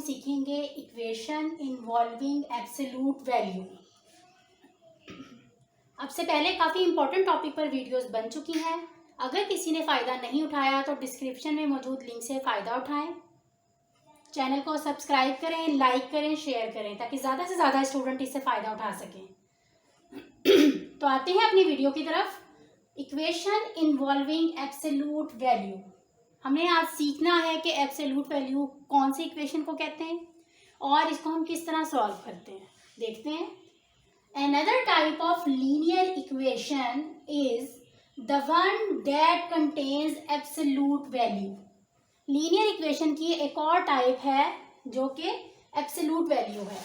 सीखेंगे equation involving absolute value. अब से पहले काफ़ी इंपॉर्टेंट टॉपिक पर वीडियोस बन चुकी हैं। अगर किसी ने फ़ायदा नहीं उठाया तो डिस्क्रिप्शन में मौजूद लिंक से फ़ायदा उठाएं। चैनल को सब्सक्राइब करें, लाइक करें, शेयर करें ताकि ज़्यादा से ज़्यादा स्टूडेंट इससे फ़ायदा उठा सकें। तो आते हैं अपनी वीडियो की तरफ। Equation involving absolute value. हमें आज सीखना है कि एब्सोल्यूट वैल्यू कौन सी इक्वेशन को कहते हैं और इसको हम किस तरह सॉल्व करते हैं, देखते हैं। Another type of linear equation is the one that contains absolute value. Linear equation की एक और टाइप है जो कि एब्सोल्यूट वैल्यू है।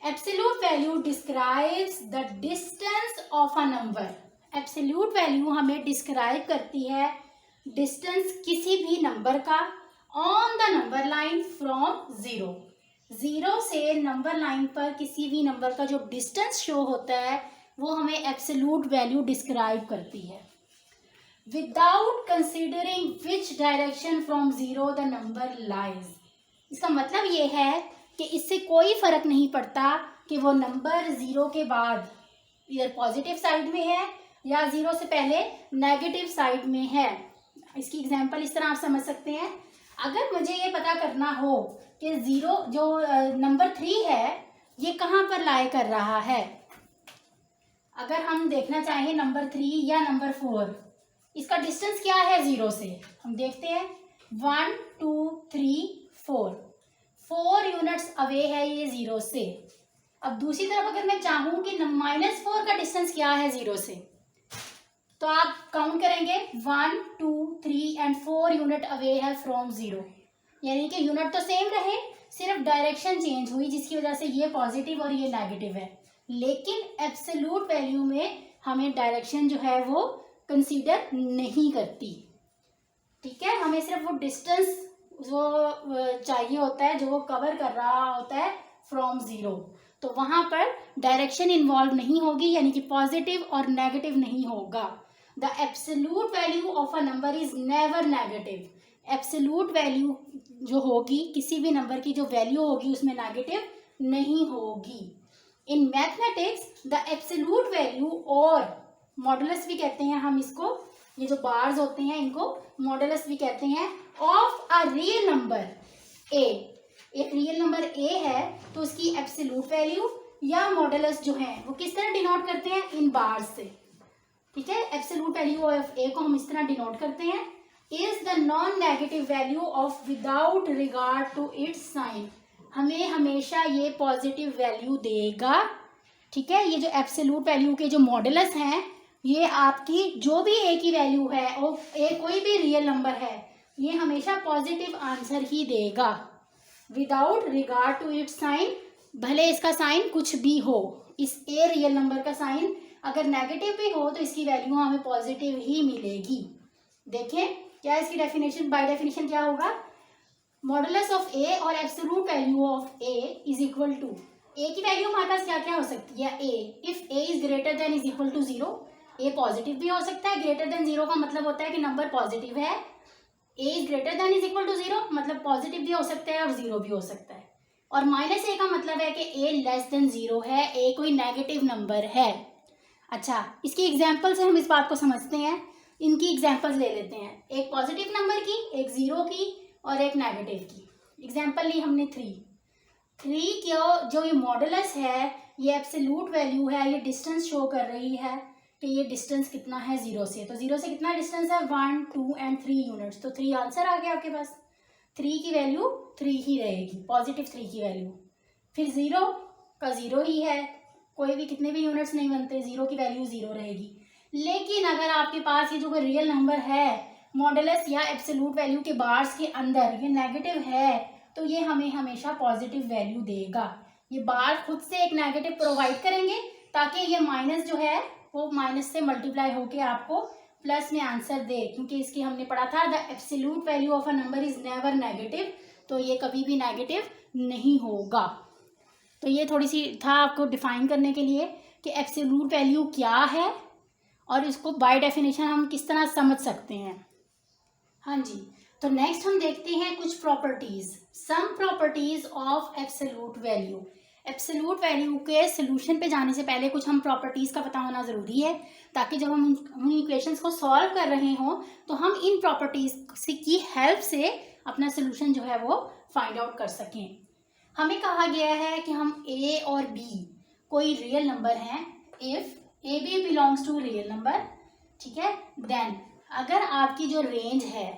Absolute value describes the distance of a number. Absolute value हमें डिस्क्राइब करती है डिस्टेंस किसी भी नंबर का on the number line from zero. Zero से नंबर लाइन पर किसी भी नंबर का जो डिस्टेंस शो होता है वो हमें एब्सोल्यूट वैल्यू डिस्क्राइब करती है। Without considering which direction from zero the number lies. इसका मतलब ये है कि इससे कोई फर्क नहीं पड़ता कि वो नंबर जीरो के बाद इधर पॉजिटिव साइड में है या जीरो से पहले नेगेटिव साइड में है। इसकी एग्जांपल इस तरह आप समझ सकते हैं। अगर मुझे ये पता करना हो कि जीरो जो नंबर 3 है ये कहाँ पर लाई कर रहा है, अगर हम देखना चाहें नंबर 3 या नंबर 4, इसका डिस्टेंस क्या है जीरो से, हम देखते हैं 1 2 3 4 यूनिट्स अवे है ये जीरो से। अब दूसरी तरफ अगर मैं चाहूँ कि -4 का डिस्टेंस क्या है जीरो से, तो आप काउंट करेंगे 1 2 3 एंड 4 यूनिट अवे है फ्रॉम जीरो। यानी कि यूनिट तो सेम रहे, सिर्फ डायरेक्शन चेंज हुई जिसकी वजह से ये पॉजिटिव और ये नेगेटिव है। लेकिन एब्सोल्यूट वैल्यू में हमें डायरेक्शन जो है वो कंसीडर नहीं करती। ठीक है, हमें सिर्फ वो डिस्टेंस जो चाहिए होता है जो वो कवर कर रहा होता है फ्रॉम जीरो, तो वहाँ पर डायरेक्शन इन्वॉल्व नहीं होगी, यानी कि पॉजिटिव और नेगेटिव नहीं होगा। The absolute value of a number is never negative. Absolute value जो होगी किसी भी नंबर की जो वैल्यू होगी उसमें नेगेटिव नहीं होगी। In mathematics the absolute value और मॉडुलस भी कहते हैं हम इसको, ये जो बार्स होते हैं इनको मॉडुलस भी कहते हैं, of a real number A. एक रियल नंबर ए है तो उसकी एब्सोल्यूट वैल्यू या मॉडुलस जो है वो किस तरह डिनोट करते हैं, इन बार्स से। ठीक है, एब्सोल्यूट वैल्यू ऑफ ए को हम इस तरह डिनोट करते हैं, is the non negative value of without regard to its sign. हमें हमेशा ये पॉजिटिव वैल्यू देगा। ठीक है, ये जो एब्सोल्यूट वैल्यू के जो मॉडुलस हैं ये आपकी जो भी ए की वैल्यू है और ए कोई भी रियल नंबर है ये हमेशा पॉजिटिव आंसर ही देगा without regard to its sign. भले इसका साइन कुछ भी हो, इस ए रियल नंबर का साइन अगर नेगेटिव भी हो तो इसकी वैल्यू हमें पॉजिटिव ही मिलेगी। देखें क्या इसकी डेफिनेशन, बाय डेफिनेशन क्या होगा, मॉडुलस ऑफ ए और absolute value of a is equal to, a की वैल्यू हमारे पास क्या क्या हो सकती है, a. If a is greater than is equal to zero, a positive भी हो सकता है। ग्रेटर देन जीरो का मतलब होता है कि नंबर पॉजिटिव है। A is greater than is equal to zero मतलब पॉजिटिव भी हो सकता है और जीरो भी हो सकता है। और -a का मतलब है कि ए लेस देन जीरो है, ए कोई नेगेटिव नंबर है। अच्छा, इसकी एग्जाम्पल से हम इस बात को समझते हैं। इनकी एग्जाम्पल्स ले लेते हैं, एक पॉजिटिव नंबर की, एक जीरो की और एक नेगेटिव की। एग्जाम्पल ली हमने 3 की जो ये मॉडुलस है ये एब्सोल्यूट वैल्यू है, ये डिस्टेंस शो कर रही है कि ये डिस्टेंस कितना है जीरो से। तो जीरो से कितना डिस्टेंस है, 1 2 एंड 3 यूनिट्स। तो 3 आंसर आ गया आपके पास। 3 की वैल्यू 3 ही रहेगी, पॉजिटिव 3 की वैल्यू। फिर जीरो का जीरो ही है, कोई भी कितने भी यूनिट्स नहीं बनते, जीरो की वैल्यू जीरो रहेगी। लेकिन अगर आपके पास ये जो रियल नंबर है मॉडुलस या एब्सोल्यूट वैल्यू के बार्स के अंदर ये नेगेटिव है तो ये हमें हमेशा पॉजिटिव वैल्यू देगा। ये बार खुद से एक नेगेटिव प्रोवाइड करेंगे ताकि ये माइनस जो है वो माइनस से मल्टीप्लाई होके आपको प्लस में आंसर दे, क्योंकि इसकी हमने पढ़ा था the absolute value of a number is never negative, तो ये कभी भी नेगेटिव नहीं होगा। तो ये थोड़ी सी था आपको डिफाइन करने के लिए कि एब्सोल्यूट वैल्यू क्या है और इसको बाय डेफिनेशन हम किस तरह समझ सकते हैं। हाँ जी, तो नेक्स्ट हम देखते हैं कुछ properties, some properties of absolute value. Absolute value के सोल्यूशन पे जाने से पहले कुछ हम प्रॉपर्टीज का पता होना ज़रूरी है, ताकि जब हम उन इक्वेशंस को सॉल्व कर रहे हों तो हम इन प्रॉपर्टीज की हेल्प से अपना सोल्यूशन जो है वो फाइंड आउट कर सकें। हमें कहा गया है कि हम ए और बी कोई रियल नंबर हैं, if a b belongs to real number, ठीक है, देन अगर आपकी जो रेंज है,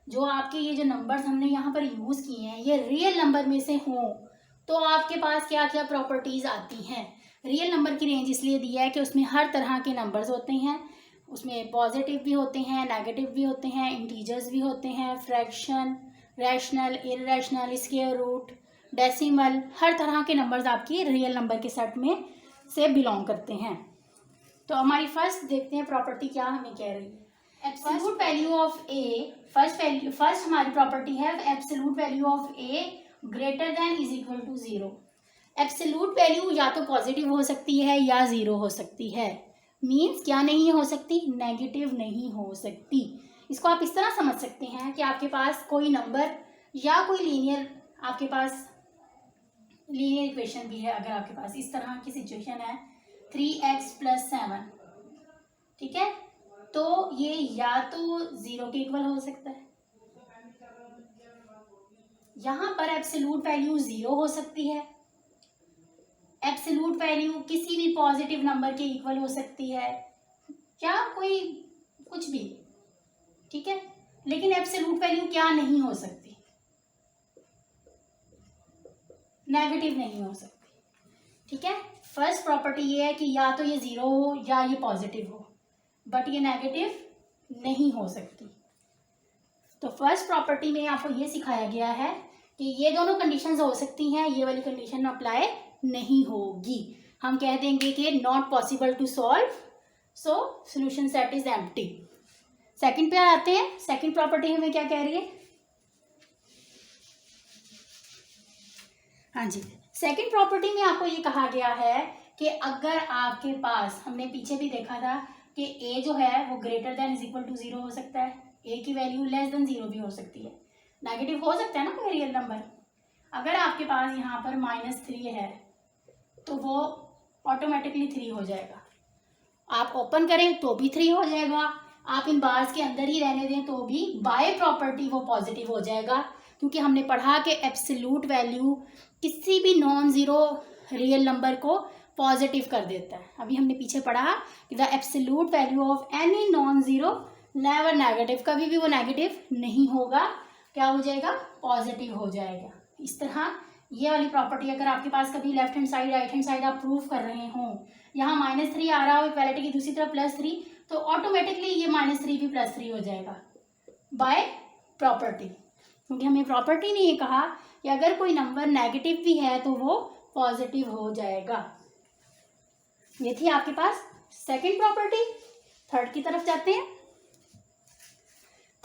जो आपके ये जो नंबर्स हमने यहाँ पर यूज़ किए हैं ये रियल नंबर में से हों, तो आपके पास क्या क्या प्रॉपर्टीज़ आती हैं। रियल नंबर की रेंज इसलिए दी है कि उसमें हर तरह के नंबर्स होते हैं, उसमें पॉजिटिव भी होते हैं, नेगेटिव भी होते हैं, इंटीजर्स भी होते हैं, fraction, rational, irrational, square root, decimal, हर तरह के नंबर्स आपकी रियल नंबर के सेट में से बिलोंग करते हैं। तो हमारी फर्स्ट देखते हैं प्रॉपर्टी क्या हमें कह रही है। Absolute value of a, first हमारी प्रॉपर्टी है absolute value of a greater than is equal to 0। Absolute value या तो पॉजिटिव हो सकती है या 0 हो सकती है। मीन्स क्या नहीं हो सकती, नेगेटिव नहीं हो सकती। इसको आप इस तरह समझ सकते हैं कि आपके पास कोई नंबर या कोई लीनियर, आपके पास लीनियर इक्वेशन भी है, अगर आपके पास इस तरह की सिचुएशन है 3x + 7, ठीक है, तो ये या तो 0 के इक्वल हो सकता है, यहाँ पर एब्सोल्यूट वैल्यू 0 हो सकती है, एब्सोल्यूट वैल्यू किसी भी पॉजिटिव नंबर के इक्वल हो सकती है, क्या कोई कुछ भी, ठीक है, लेकिन एब्सोल्यूट वैल्यू क्या नहीं हो सकती, नेगेटिव नहीं हो सकती, ठीक है। फर्स्ट प्रॉपर्टी ये है कि या तो ये 0 हो या ये पॉजिटिव हो, बट ये नेगेटिव नहीं हो सकती। तो फर्स्ट प्रॉपर्टी में आपको ये सिखाया गया है कि ये दोनों कंडीशंस हो सकती हैं, ये वाली कंडीशन अप्लाई नहीं होगी। हम कह देंगे कि not possible to solve, so solution set is empty. Second पे आते हैं, सेकंड प्रॉपर्टी हमें क्या कह रही है। हाँ जी, सेकंड प्रॉपर्टी में आपको ये कहा गया है कि अगर आपके पास, हमने पीछे भी देखा था कि ए जो है वो greater than is equal to 0 हो सकता है, ए की वैल्यू लेस देन 0 भी हो सकती है, नेगेटिव हो सकता है ना कोई रियल नंबर। अगर आपके पास यहाँ पर -3 है तो वो ऑटोमेटिकली 3 हो जाएगा, आप ओपन करें तो भी 3 हो जाएगा, आप इन बार्स के अंदर ही रहने दें तो भी बाय प्रॉपर्टी वो पॉजिटिव हो जाएगा, क्योंकि हमने पढ़ा कि एब्सोल्यूट वैल्यू किसी भी नॉन ज़ीरो रियल नंबर को पॉजिटिव कर देता है। अभी हमने पीछे पढ़ा कि the absolute value of any non zero never negative, कभी भी वो नेगेटिव नहीं होगा, क्या हो जाएगा, पॉजिटिव हो जाएगा। इस तरह ये वाली प्रॉपर्टी अगर आपके पास कभी left hand side right hand side आप प्रूव कर रहे हों, यहाँ -3 आ रहा हो इक्वालिटी की दूसरी तरफ +3, तो ऑटोमेटिकली ये -3 भी +3 हो जाएगा बाय प्रॉपर्टी, क्योंकि हमें प्रॉपर्टी ने ये कहा कि अगर कोई नंबर नेगेटिव भी है तो वो पॉजिटिव हो जाएगा। ये थी आपके पास सेकंड प्रॉपर्टी। थर्ड की तरफ जाते हैं।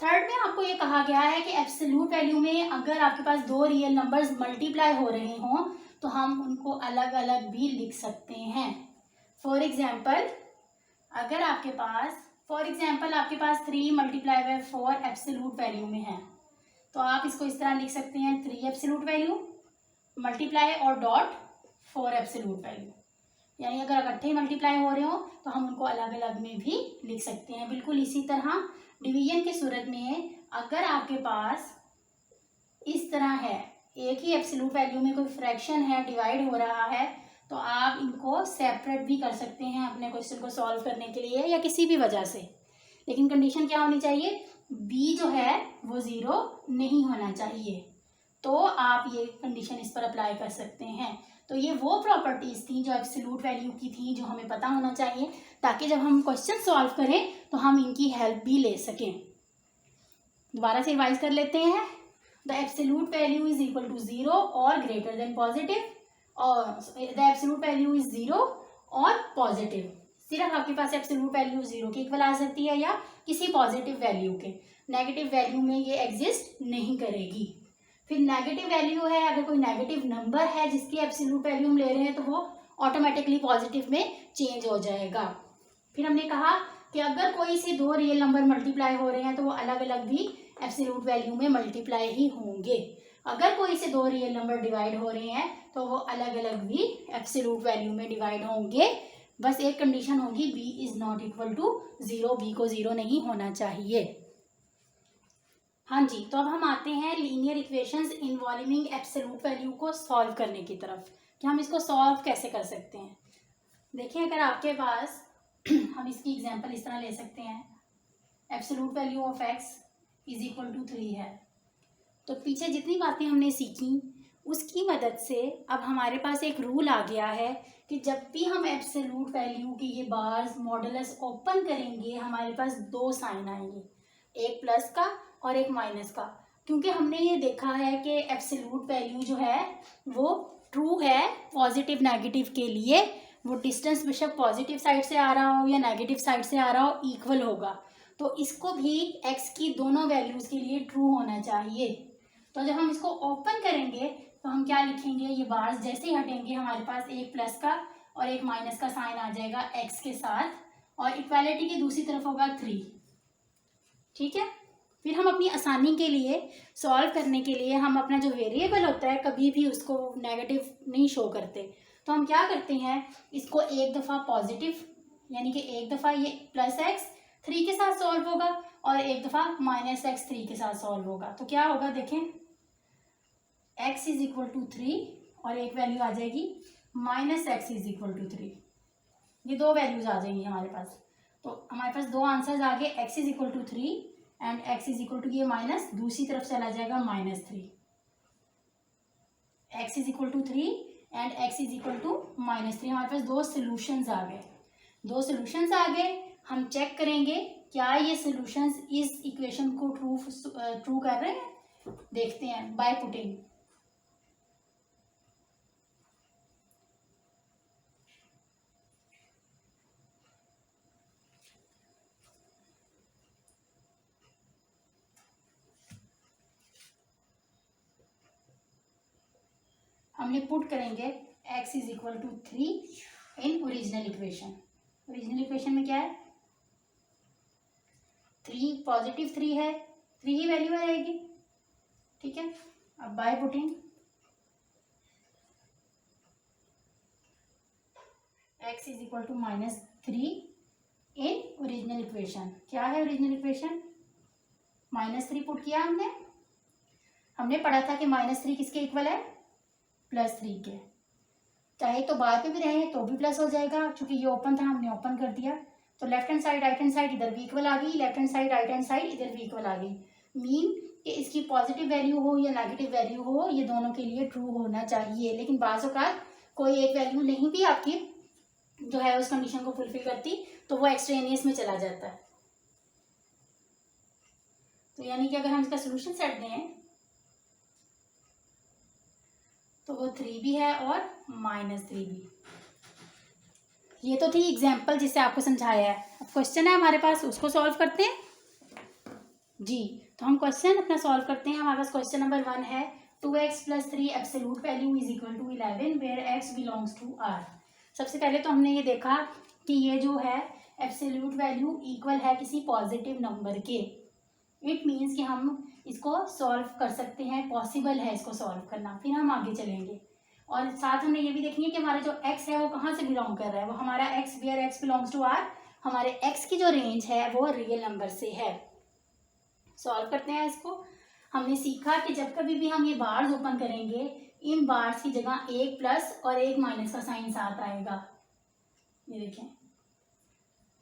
थर्ड में आपको ये कहा गया है कि एब्सोल्यूट वैल्यू में अगर आपके पास दो रियल नंबर्स मल्टीप्लाई हो रहे हों तो हम उनको अलग अलग भी लिख सकते हैं। फॉर एग्जाम्पल अगर आपके पास 3 मल्टीप्लाई बाय 4 एब्सोल्यूट वैल्यू में है तो आप इसको इस तरह लिख सकते हैं 3 एब्सोल्यूट वैल्यू मल्टीप्लाई और डॉट 4 एब्सोल्यूट वैल्यू, यानी अगर इकट्ठे मल्टीप्लाई हो रहे हो तो हम उनको अलग अलग में भी लिख सकते हैं। बिल्कुल इसी तरह डिवीजन की सूरत में अगर आपके पास इस तरह है, एक ही एब्सोल्यूट वैल्यू में कोई फ्रैक्शन है, डिवाइड हो रहा है, तो आप इनको सेपरेट भी कर सकते हैं अपने क्वेश्चन को सॉल्व करने के लिए या किसी भी वजह से, लेकिन कंडीशन क्या होनी चाहिए, b जो है वो 0 नहीं होना चाहिए, तो आप ये कंडीशन इस पर अप्लाई कर सकते हैं। तो ये वो प्रॉपर्टीज़ थी जो एब्सोल्यूट वैल्यू की थी जो हमें पता होना चाहिए, ताकि जब हम क्वेश्चन सॉल्व करें तो हम इनकी हेल्प भी ले सकें। दोबारा से रिवाइज कर लेते हैं। The absolute value is equal to 0 और ग्रेटर देन पॉजिटिव, और द एब्सोल्यूट वैल्यू इज 0 और पॉजिटिव। सिर्फ आपके पास एब्सोल्यूट वैल्यू 0 के इक्वल आ सकती है या किसी पॉजिटिव वैल्यू के, नेगेटिव वैल्यू में ये एग्जिस्ट नहीं करेगी। फिर नेगेटिव वैल्यू है, अगर कोई नेगेटिव नंबर है जिसकी एब्सोल्यूट वैल्यू हम ले रहे हैं तो वो ऑटोमेटिकली पॉजिटिव में चेंज हो जाएगा। फिर हमने कहा कि अगर कोई से दो रियल नंबर मल्टीप्लाई हो रहे हैं तो वो अलग अलग भी एब्सोल्यूट वैल्यू में मल्टीप्लाई ही होंगे। अगर कोई से दो रियल नंबर डिवाइड हो रहे हैं तो वो अलग अलग भी एब्सोल्यूट वैल्यू में डिवाइड होंगे। बस एक कंडीशन होगी, b is not equal to 0, b को 0 नहीं होना चाहिए। हाँ जी, तो अब हम आते हैं linear equations involving absolute value को सॉल्व करने की तरफ कि हम इसको सॉल्व कैसे कर सकते हैं। देखिए, अगर आपके पास हम इसकी एग्जांपल इस तरह ले सकते हैं, absolute value of x is equal to 3 है। तो पीछे जितनी बातें हमने सीखी उसकी मदद से अब हमारे पास एक रूल आ गया है कि जब भी हम एब्सोल्यूट वैल्यू की ये बार्स मॉडुलस ओपन करेंगे हमारे पास दो साइन आएंगे, एक प्लस का और एक माइनस का। क्योंकि हमने ये देखा है कि एब्सोल्यूट वैल्यू जो है वो ट्रू है पॉजिटिव नेगेटिव के लिए, वो डिस्टेंस बेशक पॉजिटिव साइड से आ रहा हो या नेगेटिव साइड से आ रहा हो इक्वल होगा। तो इसको भी x की दोनों वैल्यूज़ के लिए ट्रू होना चाहिए। तो जब हम इसको ओपन करेंगे तो हम क्या लिखेंगे, ये बार्स जैसे ही हटेंगे हमारे पास एक प्लस का और एक माइनस का साइन आ जाएगा x के साथ, और इक्वालिटी की दूसरी तरफ होगा 3। ठीक है, फिर हम अपनी आसानी के लिए सॉल्व करने के लिए हम अपना जो वेरिएबल होता है कभी भी उसको नेगेटिव नहीं शो करते। तो हम क्या करते हैं, इसको एक दफ़ा पॉजिटिव यानी कि एक दफ़ा ये प्लस एक्स 3 के साथ सॉल्व होगा और एक दफ़ा माइनस एक्स 3 के साथ सॉल्व होगा। तो क्या होगा, देखें, x इज इक्वल टू 3 और एक वैल्यू आ जाएगी minus x is equal to 3। ये दो वैल्यूज आ जाएंगी हमारे पास। तो हमारे पास दो आंसर्स आ गए, x is equal to 3 and x is equal to ये माइनस दूसरी तरफ चला जाएगा -3। x is equal to 3 and x is equal to -3। हमारे पास दो सोल्यूशंस आ गए, दो सोल्यूशंस आ गए। हम चेक करेंगे क्या ये सोल्यूशंस इस इक्वेशन को ट्रू कर रहे हैं। देखते हैं बाय पुटिंग। हमने पुट करेंगे x is equal to 3 in original equation. Original equation में क्या है, 3 पॉजिटिव 3 है, 3 ही वैल्यू आएगी। ठीक है, अब by putting x is equal to -3 in original equation. क्या है ओरिजिनल इक्वेशन, -3 पुट किया हमने पढ़ा था कि -3 किसके इक्वल है, +3 के। चाहे तो बाय पे भी रहे तो भी प्लस हो जाएगा, क्योंकि ये ओपन था हमने ओपन कर दिया। तो left hand side right hand side इधर भी इक्वल आ गई, left hand side right hand side इधर भी इक्वल आ गई। मीन कि इसकी पॉजिटिव वैल्यू हो या नेगेटिव वैल्यू हो ये दोनों के लिए ट्रू होना चाहिए। लेकिन बाज़ औक़ात कोई एक वैल्यू नहीं भी आपकी जो है उस कंडीशन को फुलफिल करती तो वो एक्सट्रेनियस में चला जाता है। तो यानी कि अगर हम इसका सोल्यूशन सेट दें तो वो 3 भी है और -3 भी। ये तो थी एग्जाम्पल जिससे आपको समझाया है। अब क्वेश्चन है हमारे पास, उसको सॉल्व करते हैं जी। तो हम क्वेश्चन अपना सॉल्व करते हैं। हमारे पास क्वेश्चन नंबर 1 है 2x + 3 absolute value is equal to 11 where x belongs to R। सबसे पहले तो हमने ये देखा कि ये जो है एब्सोल्यूट वैल्यू इक्वल है किसी पॉजिटिव नंबर के। इट मीन्स कि हम इसको सॉल्व कर सकते हैं, पॉसिबल है इसको सॉल्व करना। फिर हम आगे चलेंगे और साथ हमने ये भी देखनी है कि हमारा जो x है वो कहाँ से बिलोंग कर रहा है। वो हमारा x where x belongs to R, हमारे x की जो रेंज है वो रियल नंबर से है। सॉल्व करते हैं इसको। हमने सीखा कि जब कभी भी हम ये बार्स ओपन करेंगे इन बार्स की जगह एक प्लस और एक माइनस का साइन साथ आएगा, ये देखें,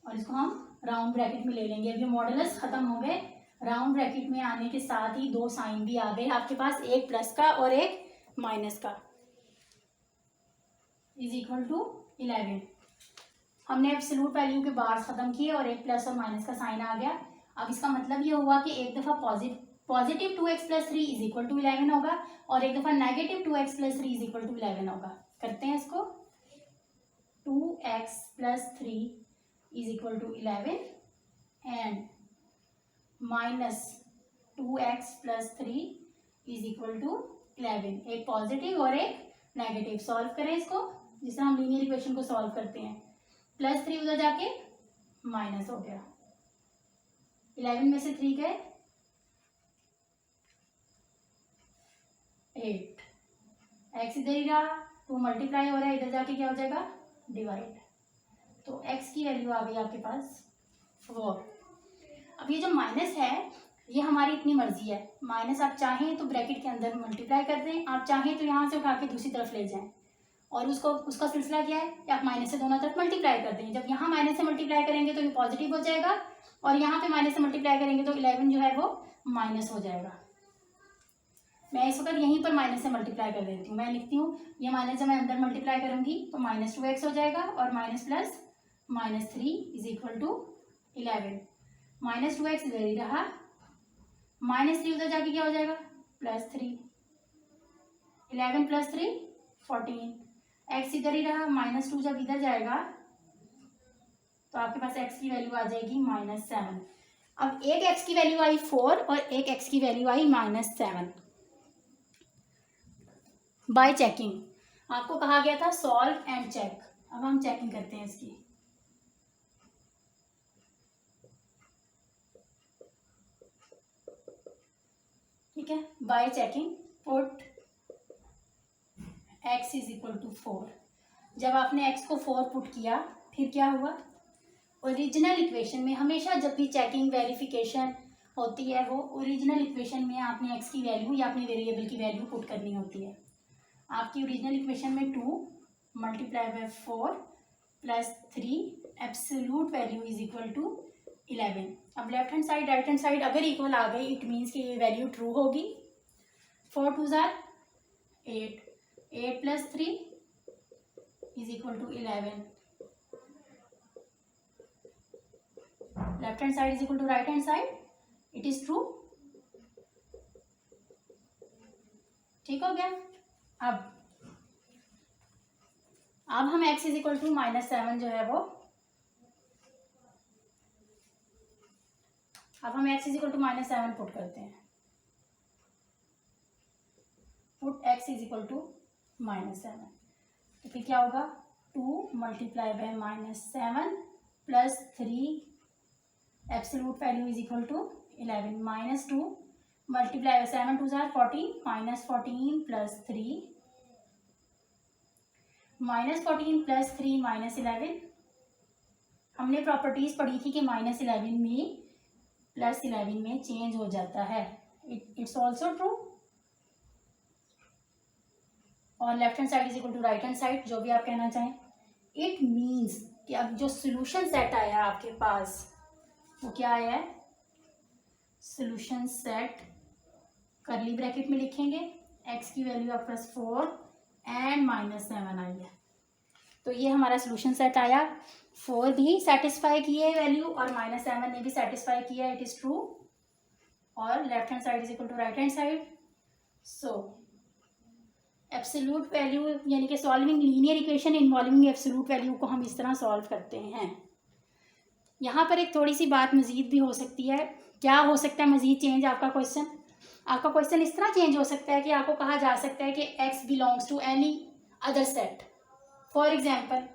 और इसको हम राउंड ब्रैकेट में ले लेंगे। अभी मॉडुलस खत्म हो गए, राउंड ब्रैकेट में आने के साथ ही दो साइन भी आ गए आपके पास, एक प्लस का और एक माइनस का। Is equal to 11। हमने एब्सोल्यूट वैल्यू के बार्स खत्म किए और एक प्लस और माइनस का साइन आ गया। अब इसका मतलब ये हुआ कि एक दफ़ा positive 2x + 3 is equal to 11 होगा और एक दफ़ा negative 2x + 3 is equal to 11 होगा। करते हैं इसको। 2x + 3 is equal to 11 and -2x + 3 is equal to 11। एक पॉजिटिव और एक नेगेटिव। सॉल्व करें इसको जिससे हम लीनियर इक्वेशन को सॉल्व करते हैं। +3 उधर जाके माइनस हो गया, 11 में से 3 गए 8, x इधर ही रहा, 2 मल्टीप्लाई हो रहा है, इधर जाके क्या हो जाएगा, डिवाइड। तो x की वैल्यू आ गई आपके पास 4। अब ये जो माइनस है ये हमारी इतनी मर्जी है, माइनस आप चाहें तो ब्रैकेट के अंदर मल्टीप्लाई कर दें, आप चाहें तो यहाँ से उठा के दूसरी तरफ ले जाएं, और उसका सिलसिला क्या है कि आप माइनस से दोनों तरफ मल्टीप्लाई कर दें। जब यहाँ माइनस से मल्टीप्लाई करेंगे तो ये पॉजिटिव हो जाएगा, और यहाँ पे माइनस से मल्टीप्लाई करेंगे तो 11 जो है वो माइनस हो जाएगा। मैं इस वक्त यहीं पर माइनस से मल्टीप्लाई कर देती हूँ, मैं लिखती हूँ ये माइनस जब मैं अंदर मल्टीप्लाई करूँगी तो -2x हो जाएगा, और minus plus -3 is equal to 11। -2x इधर ही रहा, -3 उधर जाके क्या हो जाएगा, +3। 11 + 3 14, x इधर ही रहा, -2 जब इधर जाएगा तो आपके पास x की वैल्यू आ जाएगी -7। अब एक x की वैल्यू आई 4 और एक x की वैल्यू आई -7। बाय चेकिंग, आपको कहा गया था सॉल्व एंड चेक। अब हम चेकिंग करते हैं इसकी। ठीक है, by checking put x is equal to 4। जब आपने x को 4 पुट किया फिर क्या हुआ, ओरिजिनल इक्वेशन में हमेशा जब भी चेकिंग वेरिफिकेशन होती है वो ओरिजिनल इक्वेशन में आपने x की वैल्यू या अपने वेरिएबल की वैल्यू पुट करनी होती है। आपकी ओरिजिनल इक्वेशन में 2 multiply by 4 plus 3 absolute value is equal to 11। अब left hand side right hand side अगर इक्वल आ गई इट मीन्स कि ये वैल्यू ट्रू होगी। 4 2 जार 8, 8 plus 3 is equal to 11। Left hand side is equal to right hand side, it is true. ठीक हो गया। अब हम x इज इक्वल टू -7 जो है वो, अब हम x is equal to -7 put करते हैं। Put x is equal to -7, तो फिर क्या होगा, 2 multiply by -7 plus 3 absolute value is equal to 11, -2 multiply by 7 2 जार 14, -14 प्लस 3 -14 प्लस 3 -11। हमने प्रॉपर्टीज पढ़ी थी कि -11 में +11 में चेंज हो जाता है, इट्स ऑल्सो ट्रू। और left hand side is equal to right hand side, जो भी आप कहना चाहें। इट मीन्स कि अब जो सोल्यूशन सेट आया आपके पास वो क्या आया है, सोल्यूशन सेट करली ब्रैकेट में लिखेंगे, x की वैल्यू आपके पास 4 एंड -7 आई है, तो ये हमारा सोल्यूशन सेट आया। 4 भी सेटिस्फाई किए वैल्यू और -7 ने भी सेटिस्फाई किया, इट इज ट्रू। और left hand side is equal to right hand side. So absolute value यानी कि solving linear equation involving absolute value को हम इस तरह सॉल्व करते हैं। यहाँ पर एक थोड़ी सी बात मजीद भी हो सकती है। क्या हो सकता है मजीद चेंज आपका क्वेश्चन इस तरह चेंज हो सकता है कि आपको कहा जा सकता है कि x belongs to any other set. For example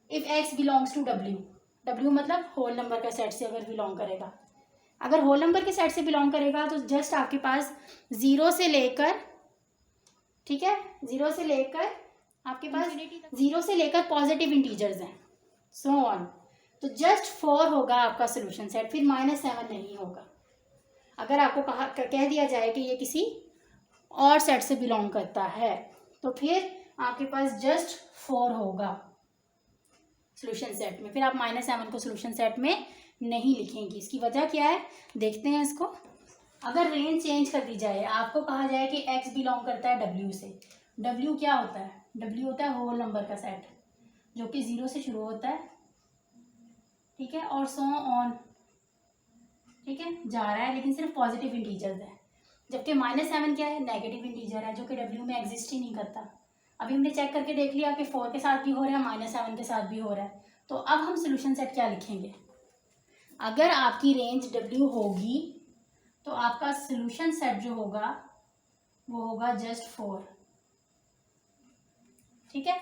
if x belongs to w मतलब होल नंबर का सेट से अगर बिलोंग करेगा, अगर होल नंबर के सेट से बिलोंग करेगा तो जस्ट आपके पास 0 से लेकर, ठीक है, 0 से लेकर आपके पास 0 से लेकर पॉजिटिव इंटीजर्स हैं, सो ऑन, तो जस्ट 4 होगा आपका सोल्यूशन सेट, फिर -7 नहीं होगा। अगर आपको कह दिया जाए कि ये किसी और सेट से बिलोंग करता है तो फिर आपके पास जस्ट 4 होगा सोल्यूशन सेट में, फिर आप -7 को सोल्यूशन सेट में नहीं लिखेंगी। इसकी वजह क्या है देखते हैं इसको। अगर रेंज चेंज कर दी जाए, आपको कहा जाए कि x बिलोंग करता है w से, w क्या होता है, w होता है होल नंबर का सेट जो कि 0 से शुरू होता है, ठीक है, और सो ऑन, ठीक है, जा रहा है लेकिन सिर्फ पॉजिटिव इंटीजर्स है, जबकि -7 क्या है, नेगेटिव इंटीजर है जो कि w में एग्जिस्ट ही नहीं करता। अभी हमने चेक करके देख लिया कि 4 के साथ भी हो रहा है, -7 के साथ भी हो रहा है, तो अब हम सोल्यूशन सेट क्या लिखेंगे। अगर आपकी रेंज w होगी तो आपका सोल्यूशन सेट जो होगा वो होगा जस्ट 4, ठीक है।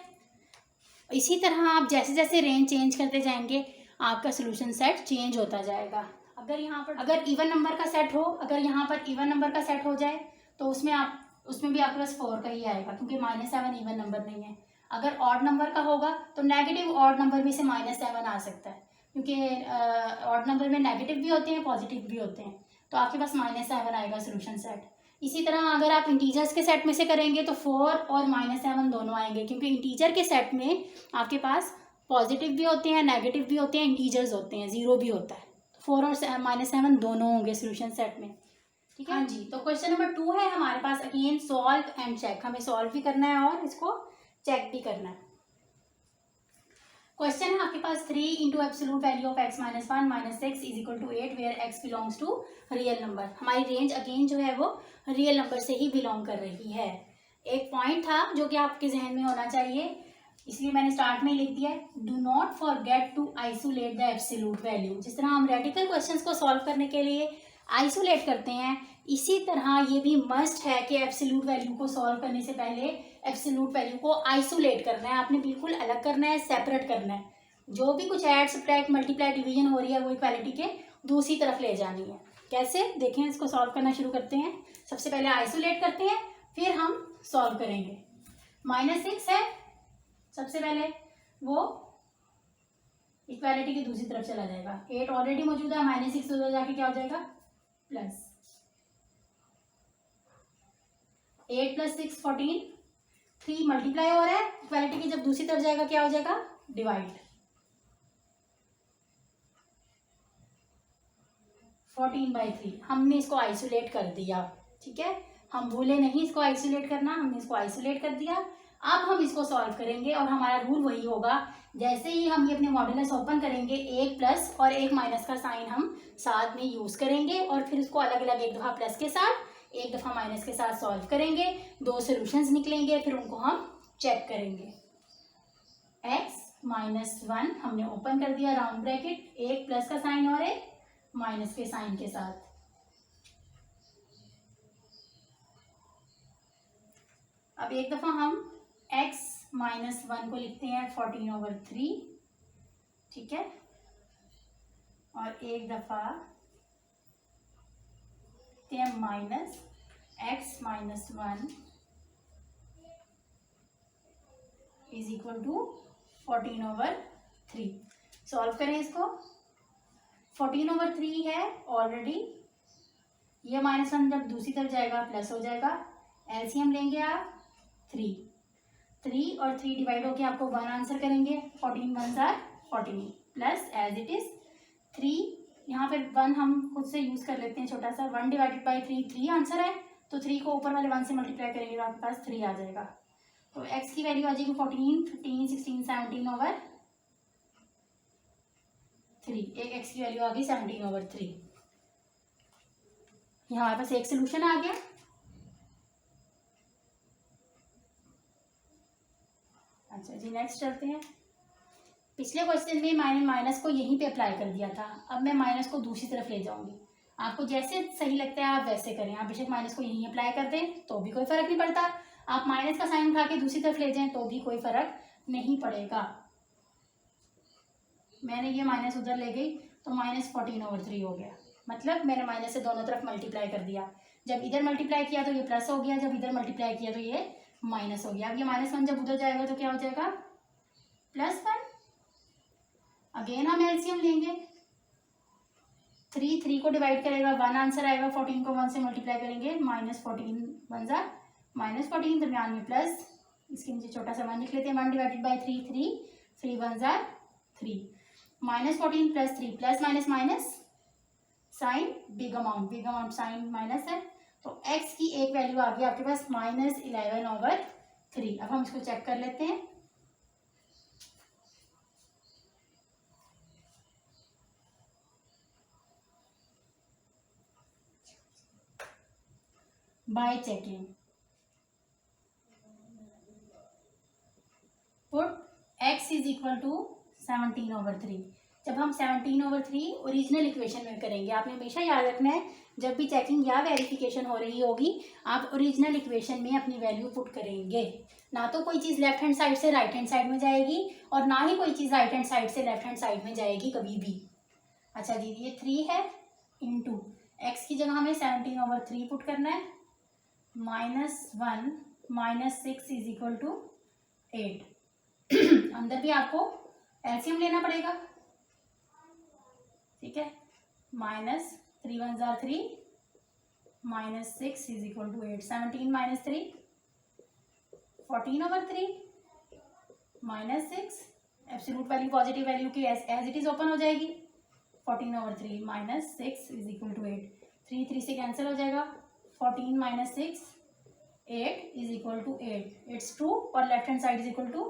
इसी तरह आप जैसे जैसे रेंज चेंज करते जाएंगे आपका सोल्यूशन सेट चेंज होता जाएगा। अगर यहाँ पर अगर इवन नंबर का सेट हो, अगर यहाँ पर इवन नंबर का सेट हो जाए तो उसमें आप उसमें भी आपके पास 4 का ही आएगा, क्योंकि -7 इवन नंबर नहीं है। अगर ऑड नंबर का होगा तो नेगेटिव ऑड नंबर में से -7 आ सकता है, क्योंकि ऑड नंबर में नेगेटिव भी होते हैं पॉजिटिव भी होते हैं, तो आपके पास -7 आएगा सोल्यूशन सेट। इसी तरह अगर आप इंटीजर्स के सेट में से करेंगे तो 4 और -7 दोनों आएंगे, क्योंकि इंटीजर के सेट में आपके पास पॉजिटिव भी होते हैं नेगेटिव भी होते हैं, इंटीजर्स होते हैं, 0 भी होता है। 4 और -7 दोनों होंगे सोल्यूशन सेट में, ठीक है। हाँ जी, तो क्वेश्चन नंबर 2 है हमारे पास अगेन सॉल्व एंड चेक। हमें सॉल्व भी करना है और इसको चेक भी करना है। क्वेश्चन है आपके पास 3 into absolute value of x -1 -6 is equal to 8 where x belongs to real number. हमारी रेंज अगेन जो है वो रियल नंबर से ही बिलोंग कर रही है। एक पॉइंट था जो कि आपके जहन में होना चाहिए, इसलिए मैंने स्टार्ट में लिख दिया है, do not forget to isolate the absolute value. जिस तरह हम रेडिकल क्वेश्चंस को सॉल्व करने के लिए आइसोलेट करते हैं, इसी तरह ये भी मस्ट है कि एब्सोल्यूट वैल्यू को सॉल्व करने से पहले एब्सोल्यूट वैल्यू को आइसोलेट करना है, आपने बिल्कुल अलग करना है, सेपरेट करना है। जो भी कुछ ऐड सब्ट्रैक्ट मल्टीप्लाई डिवीजन हो रही है वो इक्वालिटी के दूसरी तरफ ले जानी है। कैसे, देखें, इसको सॉल्व करना शुरू करते हैं। सबसे पहले आइसोलेट करते हैं, फिर हम सॉल्व करेंगे। -6 है, सबसे पहले वो इक्वालिटी की दूसरी तरफ चला जाएगा। 8 ऑलरेडी मौजूद है, -6 उधर जाके क्या हो जाएगा, प्लस 8 + 6 14, 3 मल्टीप्लाई हो रहा है, इक्वालिटी की जब दूसरी तरफ जाएगा क्या हो जाएगा, डिवाइड। 14/3 हमने इसको आइसोलेट कर दिया, ठीक है। हम भूले नहीं इसको आइसोलेट करना, हमने इसको आइसोलेट कर दिया। अब हम इसको सॉल्व करेंगे और हमारा रूल वही होगा, जैसे ही हम ये अपने मॉड्यूलस ओपन करेंगे, एक प्लस और एक माइनस का साइन हम साथ में यूज़ करेंगे और फिर उसको अलग अलग एक दफ़ा प्लस के साथ एक दफ़ा माइनस के साथ सॉल्व करेंगे। 2 सॉल्यूशंस निकलेंगे, फिर उनको हम चेक करेंगे। x -1 हमने ओपन कर दिया राउंड ब्रैकेट, एक प्लस का साइन और एक माइनस के साइन के साथ। अब एक दफ़ा हम x -1 को लिखते हैं 14/3, ठीक है, और एक दफ़ा लिखते हैं -x -1 is equal to 14/3। Solve करें इसको। 14/3 है ऑलरेडी, ये -1 जब दूसरी तरफ जाएगा प्लस हो जाएगा। एलसीएम लेंगे आप 3 और 3 डिवाइड होके आपको 1 आंसर करेंगे। 14 1s are 14 plus as it is 3, यहाँ पे 1 हम खुद से यूज कर लेते हैं छोटा सा, 1 डिवाइडेड बाई 3 आंसर है, तो 3 को ऊपर वाले 1 से मल्टीप्लाई करेंगे तो आपके पास 3 आ जाएगा। तो x की वैल्यू आ जाएगी 14 15 16 17/3। एक x की वैल्यू आ गई 17/3। यहाँ हमारे पास एक सोल्यूशन आ गया। अच्छा जी, नेक्स्ट चलते हैं। पिछले क्वेश्चन में मैंने माइनस को यहीं पे अप्लाई कर दिया था, अब मैं माइनस को दूसरी तरफ ले जाऊंगी। आपको जैसे सही लगता है आप वैसे करें। आप बेशक माइनस को यहीं अप्लाई कर दें तो भी कोई फर्क नहीं पड़ता, आप माइनस का साइन उठा के दूसरी तरफ ले जाएं तो भी कोई फर्क नहीं पड़ेगा। मैंने ये माइनस उधर ले गई तो -14/3 हो गया, मतलब मैंने माइनस से दोनों तरफ मल्टीप्लाई कर दिया। जब इधर मल्टीप्लाई किया तो ये प्लस हो गया, जब इधर मल्टीप्लाई किया तो ये माइनस हो गया। अब ये -1 जब उधर जाएगा तो क्या हो जाएगा, +1। अगेन हम एलसीएम लेंगे, 3 को डिवाइड करेगा 1 आंसर आएगा, 14 को 1 से मल्टीप्लाई करेंगे, -14 1s are -14, दरम्यान में प्लस, इसके नीचे छोटा सा 1 लिख लेते हैं। 1 divided by 3 1s are 3, -14 + 3 plus minus minus sign big amount sign minus है, तो x की एक वैल्यू आ गई आपके पास -11/3। अब हम इसको चेक कर लेते हैं। By checking put x is equal to 17/3। जब हम 17/3 ओरिजिनल इक्वेशन में करेंगे, आपने हमेशा याद रखना है जब भी चेकिंग या वेरिफिकेशन हो रही होगी आप ओरिजिनल इक्वेशन में अपनी वैल्यू पुट करेंगे। ना तो कोई चीज़ लेफ्ट हैंड साइड से राइट हैंड साइड में जाएगी और ना ही कोई चीज़ राइट हैंड साइड से लेफ्ट हैंड साइड में जाएगी कभी भी। अच्छा जी, ये 3 है इंटू एक्स की जगह हमें 17/3 पुट करना है, -1 -6 इज इक्वल टू 8। अंदर भी आपको एलसीएम लेना पड़ेगा, ठीक है। -3 1 जार 3 -6 is equal to 8। 17 - 3 14/3 -6, absolute value positive value की एज इट इज ओपन हो जाएगी। 14/3 -6 इज इक्वल टू 8। 3 3 से कैंसिल हो जाएगा। 14 - 6 8 is equal to 8। It's true और left hand side is equal to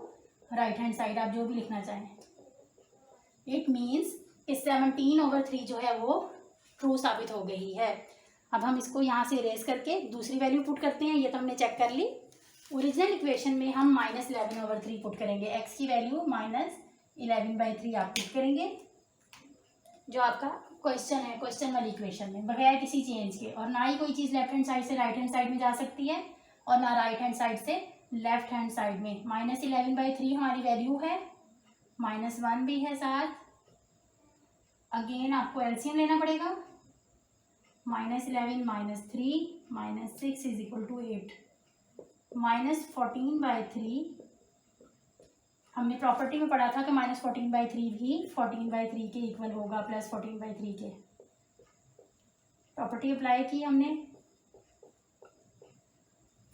right hand side, आप जो भी लिखना चाहें। इट मीन्स कि 17/3 जो है वो ट्रू साबित हो गई है। अब हम इसको यहाँ से इरेज करके दूसरी वैल्यू पुट करते हैं। ये तो हमने चेक कर ली। ओरिजिनल इक्वेशन में हम -11/3 पुट करेंगे। x की वैल्यू -11/3 आप पुट करेंगे, जो आपका क्वेश्चन है, क्वेश्चन वाली इक्वेशन में, बगैर किसी चेंज के। और ना ही कोई चीज़ लेफ्ट हैंड साइड से राइट हैंड साइड में जा सकती है और ना राइट हैंड साइड से लेफ्ट हैंड साइड में। -11/3 हमारी वैल्यू है, -1 भी है साथ। अगेन आपको एलसीएम लेना पड़ेगा। -11 - 3 -6 इज इक्वल टू 8। -14/3 हमने प्रॉपर्टी में पढ़ा था कि -14/3 भी 14/3 के इक्वल होगा, +14/3 के। प्रॉपर्टी अप्लाई की हमने।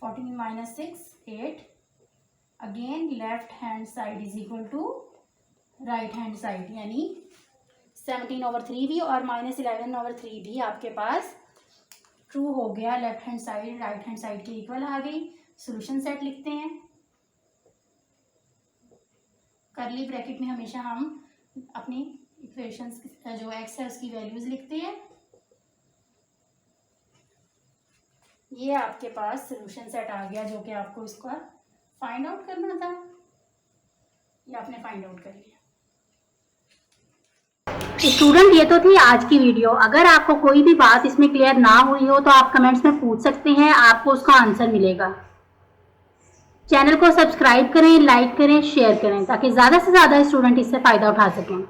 14 - 6 8। Again left hand side is equal to right hand side, यानी 17/3 भी और -11/3 भी आपके पास ट्रू हो गया। Left hand side right hand side के इक्वल आ गई। सॉल्यूशन सेट लिखते हैं। कर्ली ब्रैकेट में हमेशा हम अपनी इक्वेशंस जो एक्स है उसकी वैल्यूज लिखते हैं। ये आपके पास सॉल्यूशन सेट आ गया, जो कि आपको इसका फाइंड आउट करना था। ये आपने फाइंड आउट कर लिया। स्टूडेंट, ये तो थी आज की वीडियो। अगर आपको कोई भी बात इसमें क्लियर ना हुई हो तो आप कमेंट्स में पूछ सकते हैं, आपको उसका आंसर मिलेगा। चैनल को सब्सक्राइब करें, लाइक करें, शेयर करें, ताकि ज़्यादा से ज़्यादा स्टूडेंट इससे फ़ायदा उठा सकें।